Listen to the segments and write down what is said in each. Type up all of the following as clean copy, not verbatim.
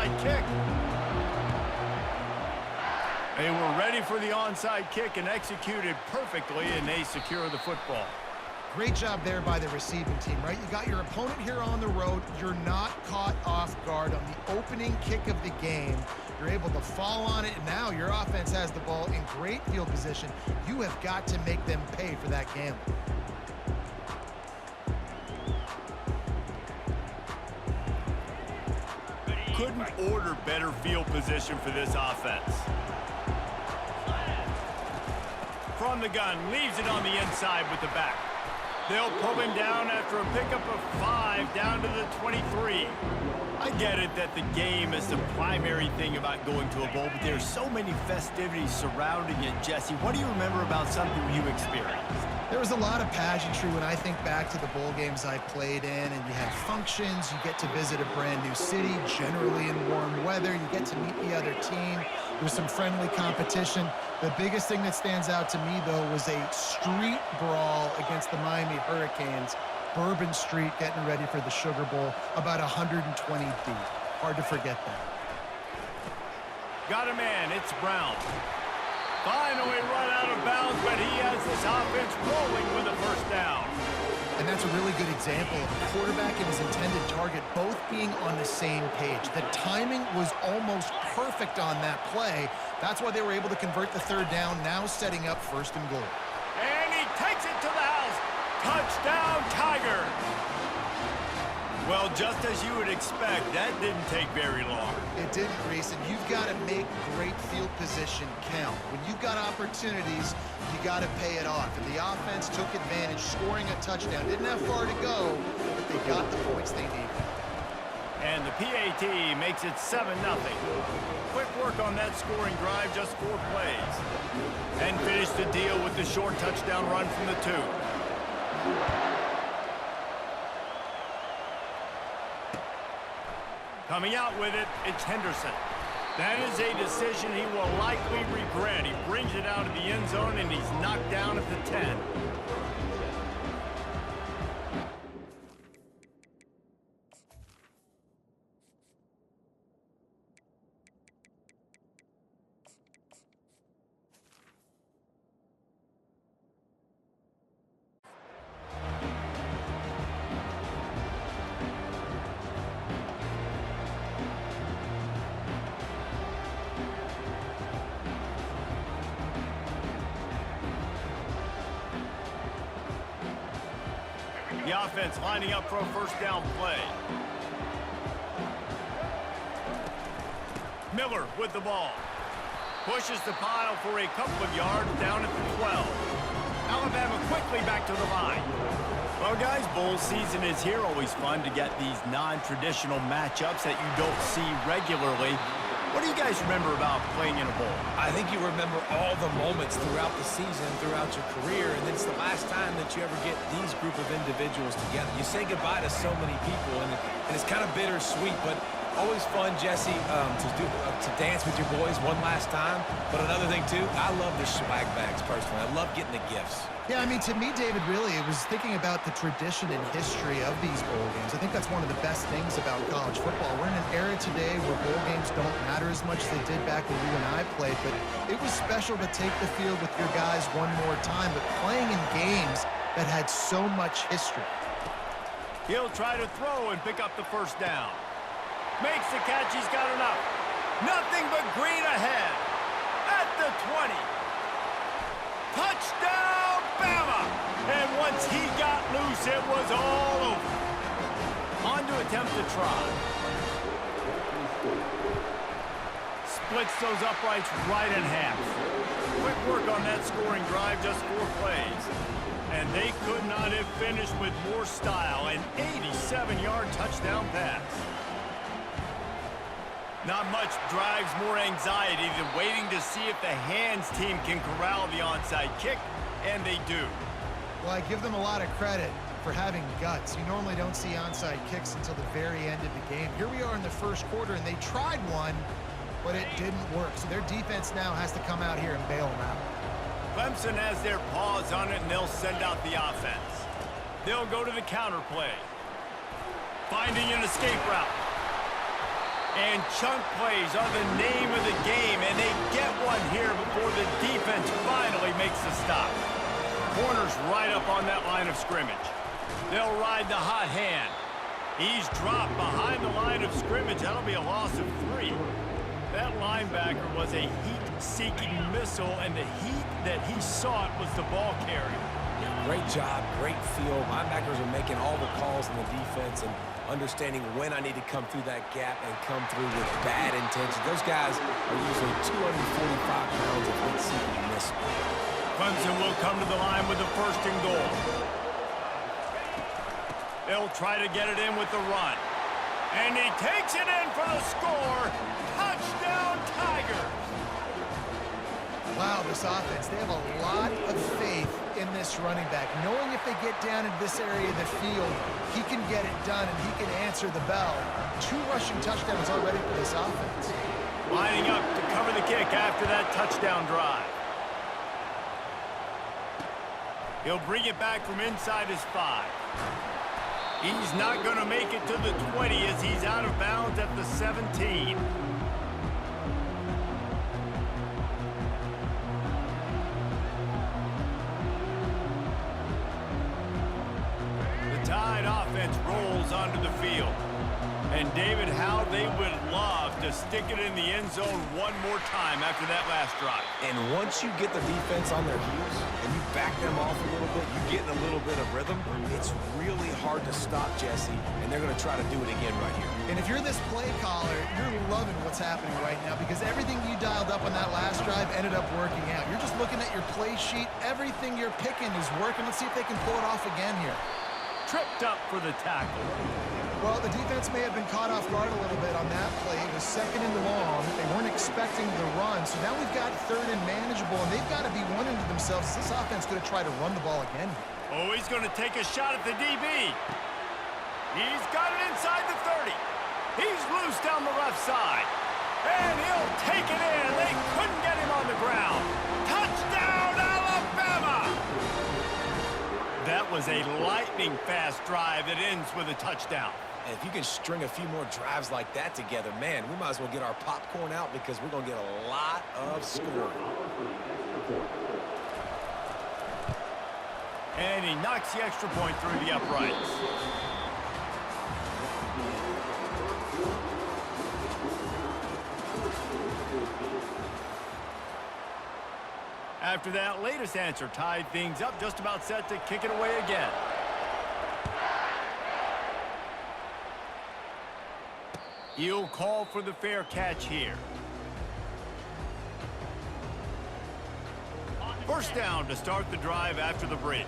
onside kick. They were ready for the onside kick and executed perfectly, and they secure the football. Great job there by the receiving team, right? You got your opponent here on the road. You're not caught off guard on the opening kick of the game. You're able to fall on it, and now your offense has the ball in great field position. You have got to make them pay for that gamble. Couldn't order better field position for this offense. From the gun, leaves it on the inside with the back. They'll pull him down after a pickup of 5 down to the 23. I get it that the game is the primary thing about going to a bowl, but there's so many festivities surrounding it. Jesse, what do you remember about something you experienced? There was a lot of pageantry when I think back to the bowl games I played in, and you had functions, you get to visit a brand new city, generally in warm weather, you get to meet the other team, there's some friendly competition. The biggest thing that stands out to me, though, was a street brawl against the Miami Hurricanes. Bourbon Street getting ready for the Sugar Bowl, about 120 deep. Hard to forget that. Got a man, it's Brown. Finally run out of bounds, but he has this offense rolling with a first down. And that's a really good example of a quarterback and his intended target both being on the same page. The timing was almost perfect on that play. That's why they were able to convert the third down, now setting up 1st and goal. And he takes it to the house. Touchdown, Tigers! Well, just as you would expect, that didn't take very long. It didn't, Reese, and you've got to make great field position count. When you've got opportunities, you got to pay it off. And the offense took advantage, scoring a touchdown. Didn't have far to go, but they got the points they needed. And the PAT makes it 7-0. Quick work on that scoring drive, just 4 plays. And finished the deal with the short touchdown run from the 2. Coming out with it, it's Henderson. That is a decision he will likely regret. He brings it out of the end zone, and he's knocked down at the 10. The offense lining up for a first down play. Miller with the ball. Pushes the pile for a couple of yards down at the 12. Alabama quickly back to the line. Well, guys, bowl season is here. Always fun to get these non-traditional matchups that you don't see regularly. What do you guys remember about playing in a bowl? I think you remember all the moments throughout the season, throughout your career, and it's the last time that you ever get these group of individuals together. You say goodbye to so many people, and it's kind of bittersweet, but always fun, Jesse, to dance with your boys one last time. But another thing, too, I love the swag bags, personally. I love getting the gifts. Yeah, I mean, to me, David, really, it was thinking about the tradition and history of these bowl games. I think that's one of the best things about college football. We're in an era today where bowl games don't matter as much as they did back when you and I played, but it was special to take the field with your guys one more time, but playing in games that had so much history. He'll try to throw and pick up the first down. Makes the catch, he's got enough. Nothing but green ahead. At the 20. Touchdown, Bama! And once he got loose, it was all over. On to attempt to try. Splits those uprights right in half. Quick work on that scoring drive, just 4 plays. And they could not have finished with more style. An 87-yard touchdown pass. Not much drives more anxiety than waiting to see if the hands team can corral the onside kick, and they do. Well, I give them a lot of credit for having guts. You normally don't see onside kicks until the very end of the game. Here we are in the first quarter, and they tried one, but it didn't work. So their defense now has to come out here and bail them out. Clemson has their paws on it, and they'll send out the offense. They'll go to the counter play. Finding an escape route. And chunk plays are the name of the game, and they get one here before the defense finally makes the stop. Corner's right up on that line of scrimmage. They'll ride the hot hand. He's dropped behind the line of scrimmage. That'll be a loss of 3. That linebacker was a heat-seeking missile, and the heat that he sought was the ball carrier. Yeah, great job, great feel. Linebackers are making all the calls in the defense and understanding when I need to come through that gap and come through with bad intentions. Those guys are usually 245 pounds of heat-seeking missile. Clemson will come to the line with the 1st and goal. They'll try to get it in with the run. And he takes it in for the score. Touchdown, Tigers! Wow, this offense, they have a lot of faith in this running back, knowing if they get down in this area of the field, he can get it done and he can answer the bell. 2 rushing touchdowns already for this offense. Lining up to cover the kick after that touchdown drive. He'll bring it back from inside his 5. He's not going to make it to the 20 as he's out of bounds at the 17. The Tide offense rolls onto the field. And David, how they would love to stick it in the end zone one more time after that last drive. And once you get the defense on their heels and you back them off a little bit, you get in a little bit of rhythm, it's really hard to stop Jesse, and they're going to try to do it again right here. And if you're this play caller, you're loving what's happening right now because everything you dialed up on that last drive ended up working out. You're just looking at your play sheet. Everything you're picking is working. Let's see if they can pull it off again here. Tripped up for the tackle. Well, the defense may have been caught off guard a little bit on that play. It was 2nd and long. They weren't expecting the run. So now we've got 3rd and manageable, and they've got to be wondering to themselves, is this offense going to try to run the ball again? Oh, he's going to take a shot at the DB. He's got it inside the 30. He's loose down the left side. And he'll take it in. They couldn't get him on the ground. Touchdown, Alabama! That was a lightning-fast drive that ends with a touchdown. And if you can string a few more drives like that together, man, we might as well get our popcorn out because we're going to get a lot of scoring. And he knocks the extra point through the uprights. After that latest answer tied things up, just about set to kick it away again. He'll call for the fair catch here. 1st down to start the drive after the break.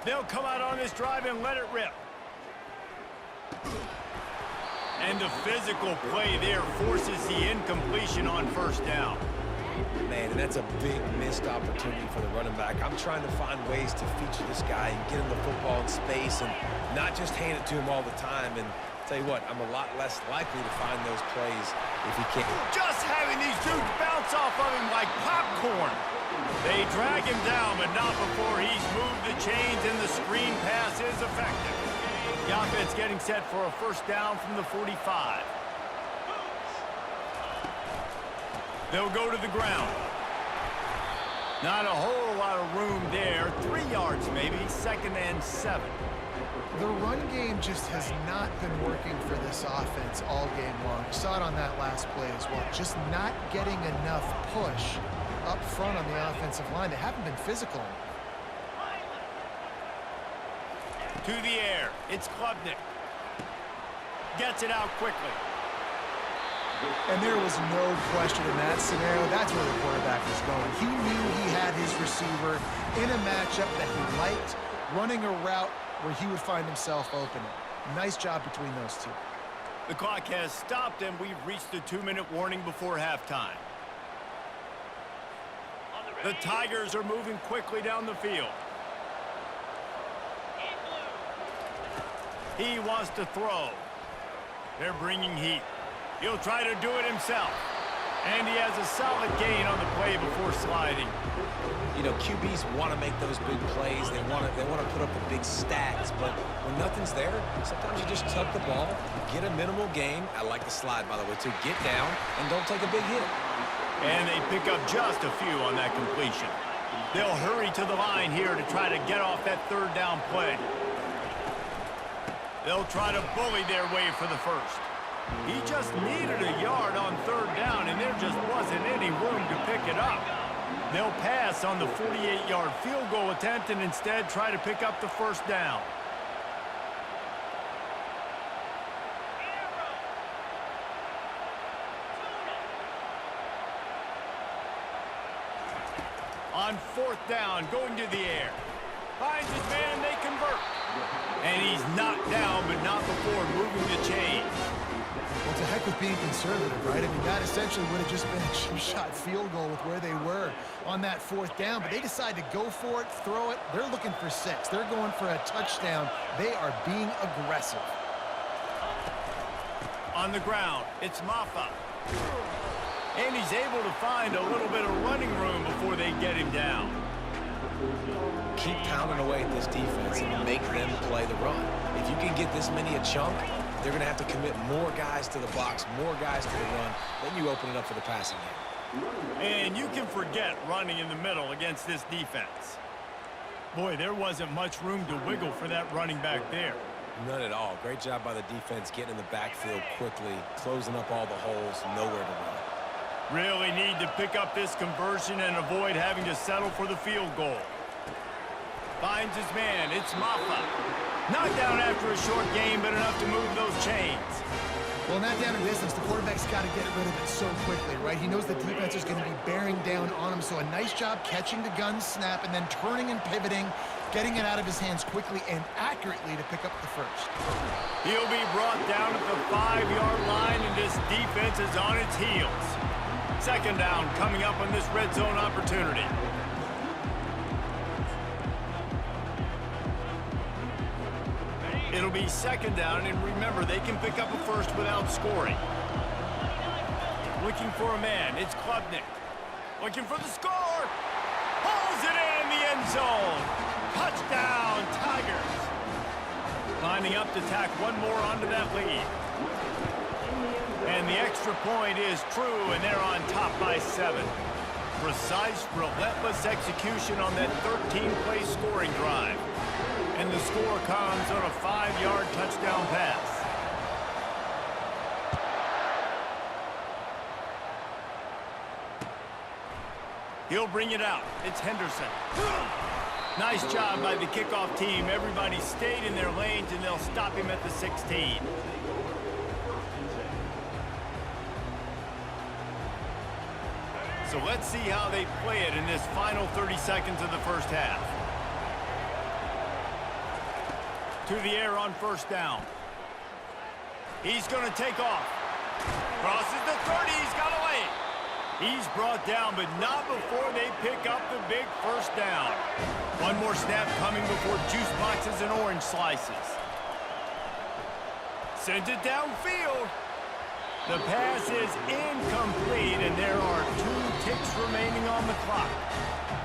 They'll come out on this drive and let it rip. And the physical play there forces the incompletion on 1st down. Man, and that's a big missed opportunity for the running back. I'm trying to find ways to feature this guy and get him the football in space and not just hand it to him all the time. And tell you what, I'm a lot less likely to find those plays if he can't. Just having these dudes bounce off of him like popcorn. They drag him down, but not before he's moved the chains and the screen pass is effective. The offense getting set for a 1st down from the 45. They'll go to the ground. Not a whole lot of room there. 3 yards maybe, 2nd and 7. The run game just has not been working for this offense all game long. You saw it on that last play as well. Just not getting enough push up front on the offensive line. They haven't been physical enough. To the air, it's Klubnik. Gets it out quickly. And there was no question in that scenario. That's where the quarterback was going. He knew he had his receiver in a matchup that he liked, running a route where he would find himself open. Nice job between those two. The clock has stopped, and we've reached the 2-minute warning before halftime. The Tigers are moving quickly down the field. He wants to throw. They're bringing heat. He'll try to do it himself. And he has a solid gain on the play before sliding. You know, QBs want to make those big plays. They want to put up the big stats. But when nothing's there, sometimes you just tuck the ball, get a minimal gain. I like the slide, by the way, to get down and don't take a big hit. And they pick up just a few on that completion. They'll hurry to the line here to try to get off that third down play. They'll try to bully their way for the first. He just needed a yard on third down, and there just wasn't any room to pick it up. They'll pass on the 48-yard field goal attempt and instead try to pick up the first down. On fourth down, going to the air. Finds his man, they convert. And he's knocked down, but not before moving the chains. Well, it's a heck of being conservative, right? I mean, that essentially would have just been a cheap-shot field goal with where they were on that fourth down. But they decide to go for it, throw it. They're looking for 6. They're going for a touchdown. They are being aggressive. On the ground, it's Maffa. And he's able to find a little bit of running room before they get him down. Keep pounding away at this defense and make them play the run. If you can get this many a chunk, they're going to have to commit more guys to the box, more guys to the run. Then you open it up for the passing game. And you can forget running in the middle against this defense. Boy, there wasn't much room to wiggle for that running back there. None at all. Great job by the defense getting in the backfield quickly, closing up all the holes, nowhere to run. Really need to pick up this conversion and avoid having to settle for the field goal. Finds his man. It's Maffa. Knocked down after a short game, but enough to move those chains. Well, in that down and distance, the quarterback's got to get rid of it so quickly, right? He knows the defense is going to be bearing down on him, so a nice job catching the gun snap and then turning and pivoting, getting it out of his hands quickly and accurately to pick up the first. He'll be brought down at the 5-yard line, and this defense is on its heels. Second down coming up on this red zone opportunity. It'll be second down, and remember, they can pick up a first without scoring. Looking for a man, it's Klubnik. Looking for the score. Pulls it in the end zone. Touchdown, Tigers. Lining up to tack one more onto that lead. And the extra point is true, and they're on top by 7. Precise, relentless execution on that 13-play scoring drive. And the score comes on a 5-yard touchdown pass. He'll bring it out. It's Henderson. Nice job by the kickoff team. Everybody stayed in their lanes, and they'll stop him at the 16. So let's see how they play it in this final 30 seconds of the first half. To the air on first down. He's going to take off. Crosses the 30. He's got a lane. He's brought down, but not before they pick up the big first down. One more snap coming before juice boxes and orange slices. Sends it downfield. The pass is incomplete, and there are 2 ticks remaining on the clock.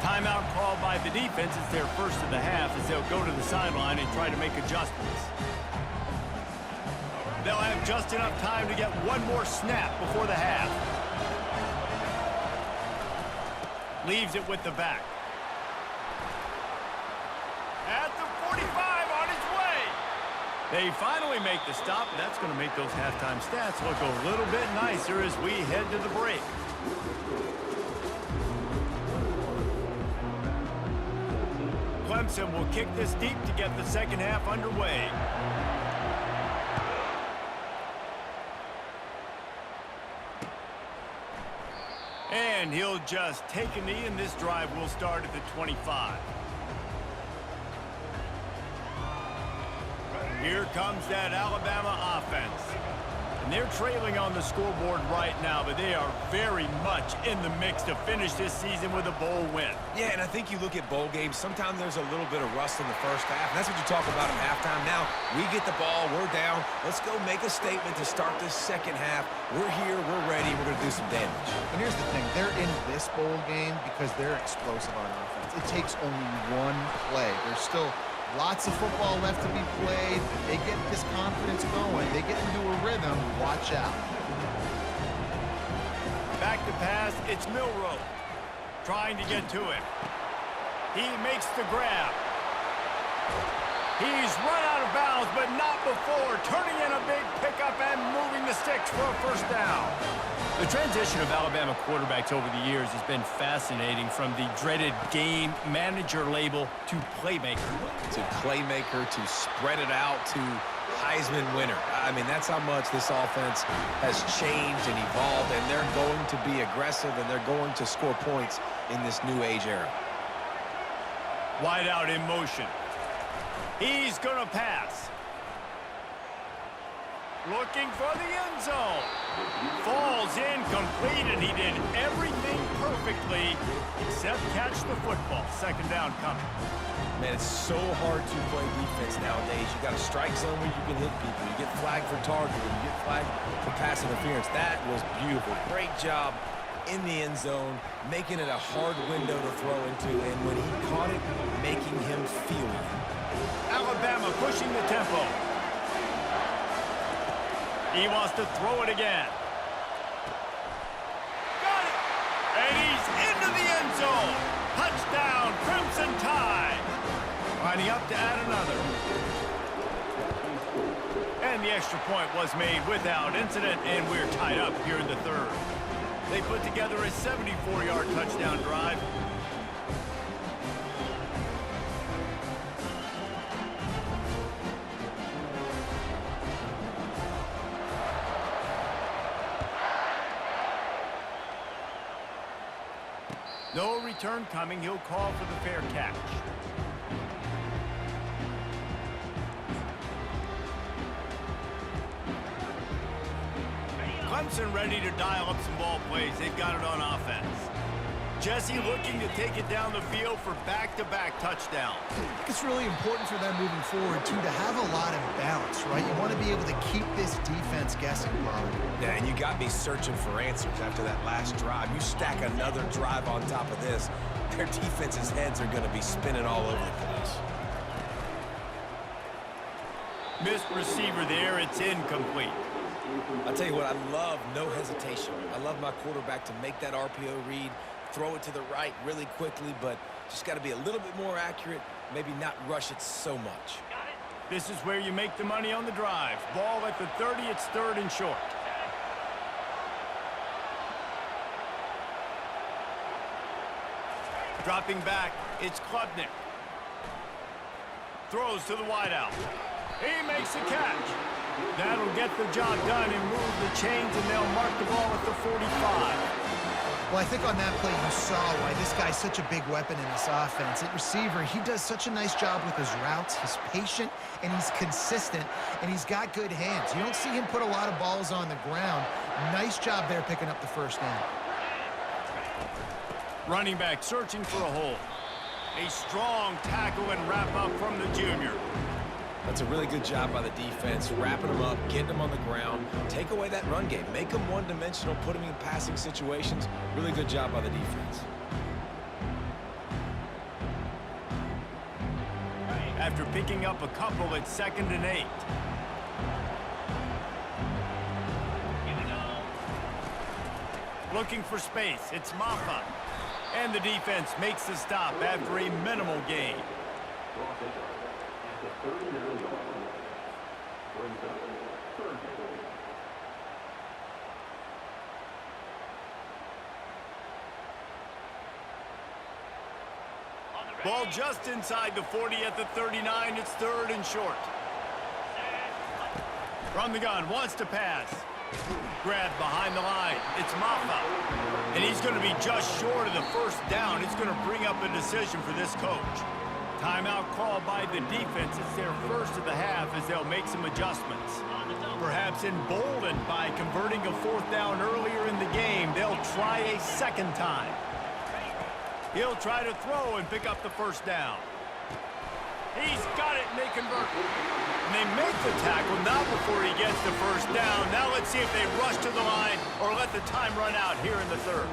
Timeout called by the defense. It's their first of the half as they'll go to the sideline and try to make adjustments. They'll have just enough time to get one more snap before the half. Leaves it with the back. At the 45 on his way. They finally make the stop. That's going to make those halftime stats look a little bit nicer as we head to the break. Clemson will kick this deep to get the second half underway. And he'll just take a knee, and this drive will start at the 25. Here comes that Alabama offense. They're trailing on the scoreboard right now, but they are very much in the mix to finish this season with a bowl win. Yeah, and I think you look at bowl games, sometimes there's a little bit of rust in the first half, and that's what you talk about at halftime. Now, we get the ball, we're down. Let's go make a statement to start this second half. We're here, we're ready, we're going to do some damage. And here's the thing. They're in this bowl game because they're explosive on offense. It takes only one play. There's still lots of football left to be played. If they get this confidence going, they get into a rhythm, watch out. Back to pass, it's Milroe. Trying to get to him. He makes the grab. He's run out of bounds, but not before. Turning in a big pickup and moving the sticks for a first down. The transition of Alabama quarterbacks over the years has been fascinating, from the dreaded game manager label to playmaker. To playmaker, to spread it out, to Heisman winner. I mean, that's how much this offense has changed and evolved, and they're going to be aggressive, and they're going to score points in this new age era. Wide out in motion. He's going to pass. Looking for the end zone. Falls incomplete, and he did everything perfectly except catch the football. Second down coming. Man, it's so hard to play defense nowadays. You got a strike zone where you can hit people. You get flagged for targeting. You get flagged for pass interference. That was beautiful. Great job in the end zone, making it a hard window to throw into, and when he caught it, making him feel it. Alabama pushing the tempo. He wants to throw it again. Got it! And he's into the end zone. Touchdown, Crimson Tide. Lining up to add another. And the extra point was made without incident, and we're tied up here in the third. They put together a 74-yard touchdown drive. No return coming. He'll call for the fair catch. Clemson ready to dial up some ball plays. They've got it on offense. Jesse looking to take it down the field for back-to-back touchdowns. I think it's really important for them moving forward, too, to have a lot of balance, right? You want to be able to keep this defense guessing, Bob. Yeah, and you got me searching for answers after that last drive. You stack another drive on top of this, their defense's heads are going to be spinning all over the place. Missed receiver there. It's incomplete. I'll tell you what, I love no hesitation. I love my quarterback to make that RPO read, throw it to the right really quickly, but just got to be a little bit more accurate, maybe not rush it so much. This is where you make the money on the drive. Ball at the 30, it's third and short. Dropping back, it's Klubnik. Throws to the wideout. He makes the catch. That'll get the job done and move the chains, and they'll mark the ball at the 45. Well, I think on that play you saw why this guy's such a big weapon in this offense. At receiver, he does such a nice job with his routes. He's patient, and he's consistent, and he's got good hands. You don't see him put a lot of balls on the ground. Nice job there picking up the first down. Running back searching for a hole. A strong tackle and wrap up from the junior. That's a really good job by the defense, wrapping them up, getting them on the ground, take away that run game, make them one-dimensional, put them in passing situations. Really good job by the defense. After picking up a couple, it's 2nd and 8. Looking for space, it's Maffa. And the defense makes the stop after a minimal gain. Ball just inside the 40 at the 39. It's third and short. From the gun, wants to pass. Grab behind the line. It's Maffa. And he's going to be just short of the first down. It's going to bring up a decision for this coach. Timeout called by the defense. It's their first of the half as they'll make some adjustments. Perhaps emboldened by converting a fourth down earlier in the game, they'll try a second time. He'll try to throw and pick up the first down. He's got it, and they convert. And they make the tackle, not before he gets the first down. Now let's see if they rush to the line or let the time run out here in the third.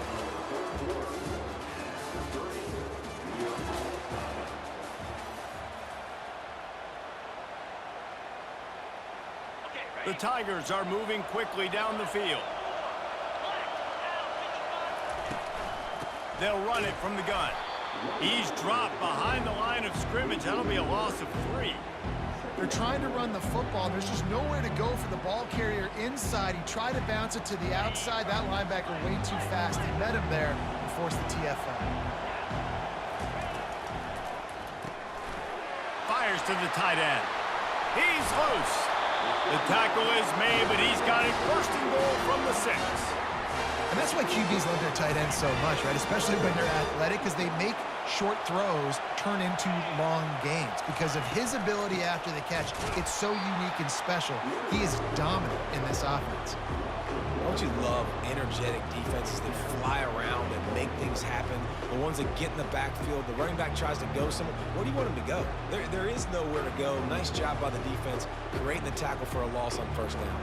The Tigers are moving quickly down the field. They'll run it from the gun. He's dropped behind the line of scrimmage. That'll be a loss of 3. They're trying to run the football. There's just nowhere to go for the ball carrier inside. He tried to bounce it to the outside. That linebacker way too fast. He met him there and forced the TFL. Fires to the tight end. He's loose. The tackle is made, but he's got it first and goal from the 6. And that's why QBs love their tight ends so much, right? Especially when they're athletic, because they make short throws turn into long gains. Because of his ability after the catch, it's so unique and special. He is dominant in this offense. Don't you love energetic defenses that fly around and make things happen? The ones that get in the backfield, the running back tries to go somewhere. Where do you want him to go? There is nowhere to go. Nice job by the defense, creating the tackle for a loss on first down.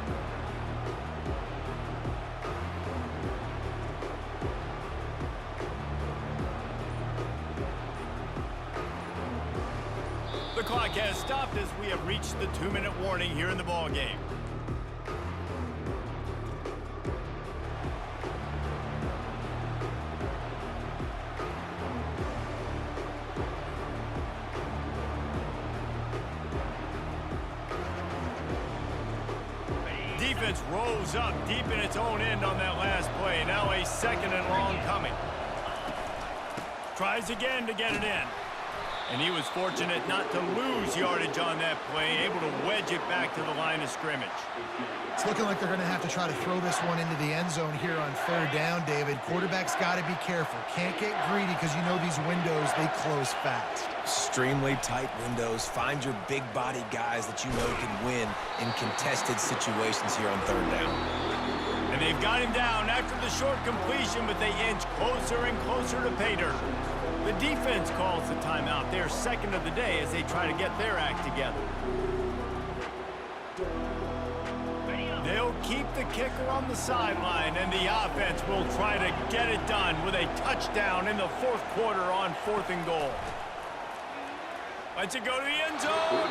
The clock has stopped as we have reached the 2-minute warning here in the ballgame. Defense rolls up deep in its own end on that last play. Now a second and long coming. Tries again to get it in. And he was fortunate not to lose yardage on that play, able to wedge it back to the line of scrimmage. It's looking like they're going to have to try to throw this one into the end zone here on third down, David. Quarterback's got to be careful. Can't get greedy because you know these windows, they close fast. Extremely tight windows. Find your big body guys that you know can win in contested situations here on third down. And they've got him down after the short completion, but they inch closer and closer to pay dirt. The defense calls the timeout. Their second of the day as they try to get their act together. They'll keep the kicker on the sideline, and the offense will try to get it done with a touchdown in the fourth quarter on 4th and goal. Let's it go to the end zone.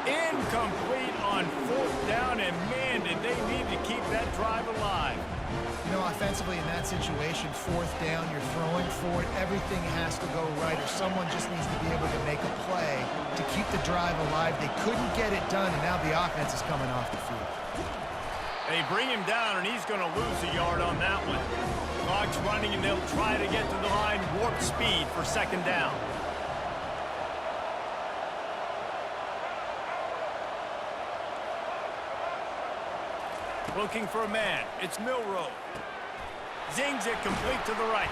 Incomplete on 4th down, and man, did they need to keep that drive alive. You know, offensively in that situation, 4th down, you're throwing for it, everything has to go right, or someone just needs to be able to make a play to keep the drive alive. They couldn't get it done, and now the offense is coming off the field. They bring him down, and he's going to lose a yard on that one. Clock's running, and they'll try to get to the line warp speed for second down. Looking for a man. It's Milroe. Zings it complete to the right.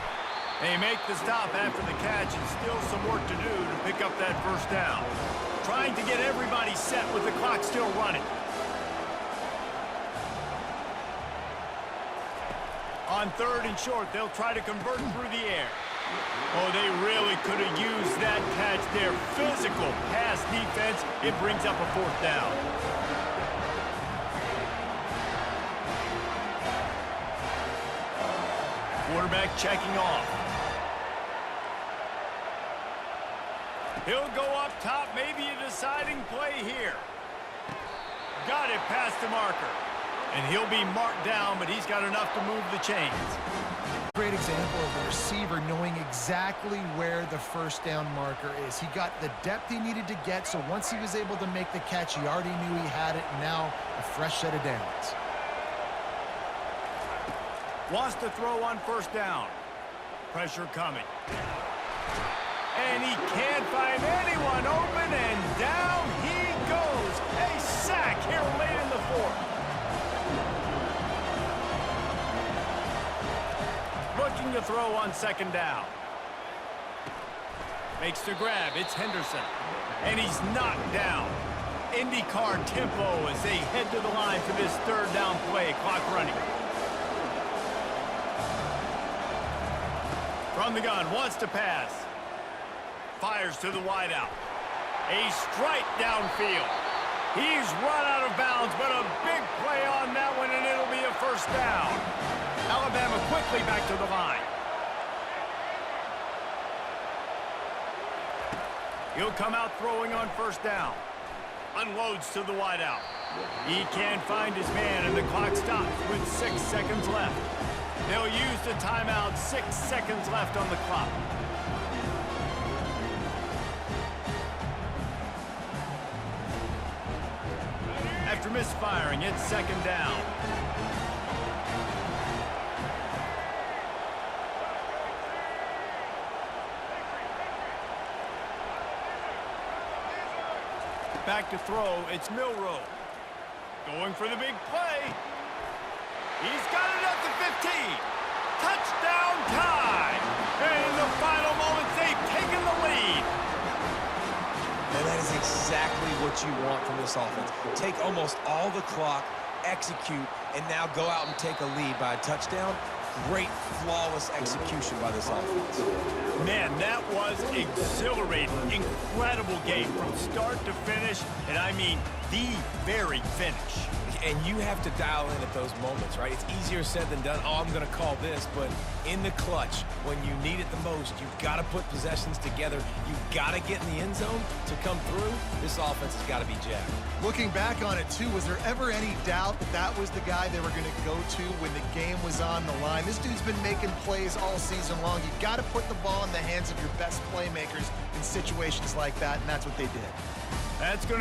They make the stop after the catch, and still some work to do to pick up that first down. Trying to get everybody set with the clock still running. On 3rd and short, they'll try to convert through the air. Oh, they really could have used that catch there. Physical pass defense. It brings up a 4th down. Quarterback checking off. He'll go up top, maybe a deciding play here. Got it past the marker. And he'll be marked down, but he's got enough to move the chains. Great example of the receiver knowing exactly where the first down marker is. He got the depth he needed to get, so once he was able to make the catch, he already knew he had it, and now a fresh set of downs. Wants to throw on first down. Pressure coming. And he can't find anyone open, and down he goes. A sack here late in the 4th. Looking to throw on second down. Makes the grab. It's Henderson. And he's knocked down. IndyCar tempo as they head to the line for this third down play. Clock running. From the gun, wants to pass. Fires to the wideout. A strike downfield. He's run out of bounds, but a big play on that one, and it'll be a first down. Alabama quickly back to the line. He'll come out throwing on first down. Unloads to the wideout. He can't find his man, and the clock stops with 6 seconds left. They'll use the timeout. 6 seconds left on the clock. After misfiring, it's second down. Back to throw, it's Milroe. Going for the big play. He's got it at the 15. Touchdown tie. And in the final moments, they've taken the lead. And that is exactly what you want from this offense. Take almost all the clock, execute, and now go out and take a lead by a touchdown. Great, flawless execution by this offense. Man, that was exhilarating. Incredible game from start to finish, and I mean the very finish. And you have to dial in at those moments, right? It's easier said than done. Oh, I'm going to call this, but in the clutch, when you need it the most, you've got to put possessions together. You've got to get in the end zone to come through. This offense has got to be jacked. Looking back on it, too, was there ever any doubt that that was the guy they were going to go to when the game was on the line? This dude's been making plays all season long. You've got to put the ball in the hands of your best playmakers in situations like that, and that's what they did. That's going to